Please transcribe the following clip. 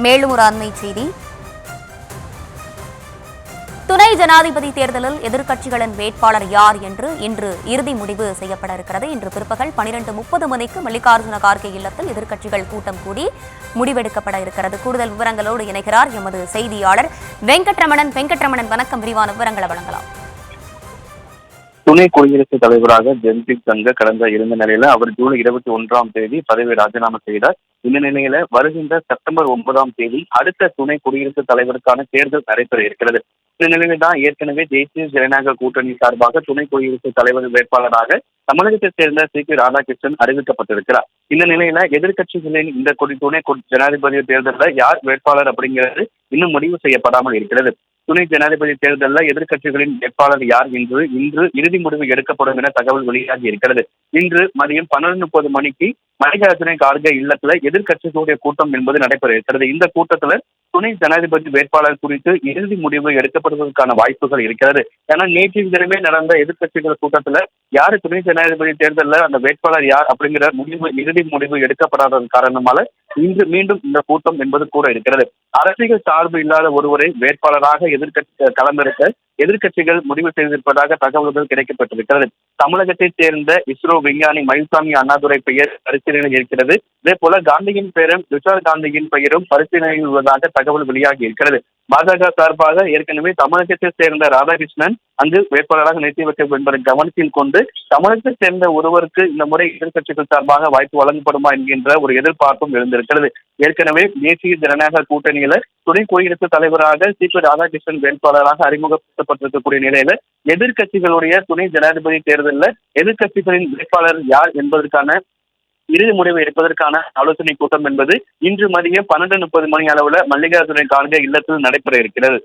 மேலும் ஒரு அண்மை செய்தி. துணை ஜனாதிபதி தேர்தலில் எதிர்க்கட்சிகளின் வேட்பாளர் யார் என்று இன்று இறுதி முடிவு செய்யப்பட இருக்கிறது. இன்று பிற்பகல் 12:30 மணிக்கு மல்லிகார்ஜுன கார்கே இல்லத்தில் எதிர்க்கட்சிகள் கூட்டம் கூடி முடிவெடுக்கப்பட இருக்கிறது. கூடுதல் விவரங்களோடு இணைகிறார் எமது செய்தியாளர் வெங்கட்ரமணன். வணக்கம், விரிவான விவரங்களை வழங்கலாம். துணை குடியரசுத் தலைவராக ஜெகதீப் தங்கர் கடந்த இருந்த நிலையில அவர் ஜூலை 21ஆம் தேதி பதவி ராஜினாமா செய்தார். இந்த நிலையில வருகின்ற செப்டம்பர் 9ஆம் தேதி அடுத்த துணை குடியரசுத் தலைவருக்கான தேர்தல் நடைபெற இருக்கிறது. இந்த நிலையில தான் ஏற்கனவே தேசிய ஜனநாயக கூட்டணி சார்பாக துணை குடியரசுத் தலைவர் வேட்பாளராக தமிழகத்தைச் சேர்ந்த சி.பி. ராதாகிருஷ்ணன் அறிவிக்கப்பட்டிருக்கிறார். இந்த நிலையில எதிர்க்கட்சிகளின் இந்த துணை ஜனாதிபதி தேர்தலில் யார் வேட்பாளர் அப்படிங்கிறது இன்னும் முடிவு செய்யப்படாமல் இருக்கிறது. துணை ஜனாதிபதி தேர்தலில் எதிர்க்கட்சிகளின் வேட்பாளர் யார் என்று இன்று இறுதி முடிவு எடுக்கப்படும் என தகவல் வெளியாகி இருக்கிறது. இன்று மதியம் 12:30 மணிக்கு மல்லிகார்ஜுன கார்கே இல்லத்துல எதிர்க்கட்சிகளுடைய கூட்டம் என்பது நடைபெற இருக்கிறது. இந்த கூட்டத்துல துணை ஜனாதிபதி வேட்பாளர் குறித்து இறுதி முடிவு எடுக்கப்படுவதற்கான வாய்ப்புகள் இருக்கிறது. ஏன்னா நேற்று தினமே நடந்த எதிர்க்கட்சிகள் கூட்டத்துல யாரு துணை ஜனாதிபதி தேர்தலில் அந்த வேட்பாளர் யார் அப்படிங்கிற இறுதி முடிவு எடுக்கப்படாததன் காரணமாக இன்று மீண்டும் இந்த கூட்டம் என்பது கூட இருக்கிறது. அரசியல் சார்பு இல்லாத ஒருவரை வேட்பாளராக எதிர்க்கட்சி களமிறக்க எதிர்க்கட்சிகள் முடிவு செய்திருப்பதாக தகவல்கள் கிடைக்கப்பட்டிருக்கிறது. தமிழகத்தைச் சேர்ந்த இஸ்ரோ விஞ்ஞானி மயில்சாமி அண்ணாதுரை பெயர் பரிசீலனையில் இருக்கிறது. இதே போல காந்தியின் பெயரும் ரிஷால் காந்தியின் பெயரும் பரிசீலனையில் உள்ளதாக தகவல் வெளியாகி இருக்கிறது. பாஜக சார்பாக ஏற்கனவே தமிழகத்தைச் சேர்ந்த ராதாகிருஷ்ணன் அங்கு வேட்பாளராக நிறுத்தி வைக்க என்பதை கவனத்தில் கொண்டு தமிழகத்தைச் சேர்ந்த ஒருவருக்கு இந்த முறை எதிர்க்கட்சிகள் சார்பாக வாய்ப்பு வழங்கப்படுமா என்கின்ற ஒரு எதிர்பார்ப்பும் எழுந்திருக்கிறது. ஏற்கனவே தேசிய ஜனநாயக கூட்டணியில துணை குடியரசுத் தலைவராக சி.பி. ராதாகிருஷ்ணன் வேட்பாளராக அறிமுகப்படுத்தப்பட்டிருக்கக்கூடிய நிலையில எதிர்க்கட்சிகளுடைய துணை ஜனாதிபதி தேர்தலில் எதிர்க்கட்சிகளின் வேட்பாளர் யார் என்பதற்கான இறுதி முடிவு எடுப்பதற்கான ஆலோசனை கூட்டம் என்பது இன்று மதியம் 12:30 மணி அளவுல மல்லிகார்ஜுன கார்கே இல்லத்தில் நடைபெற இருக்கிறது.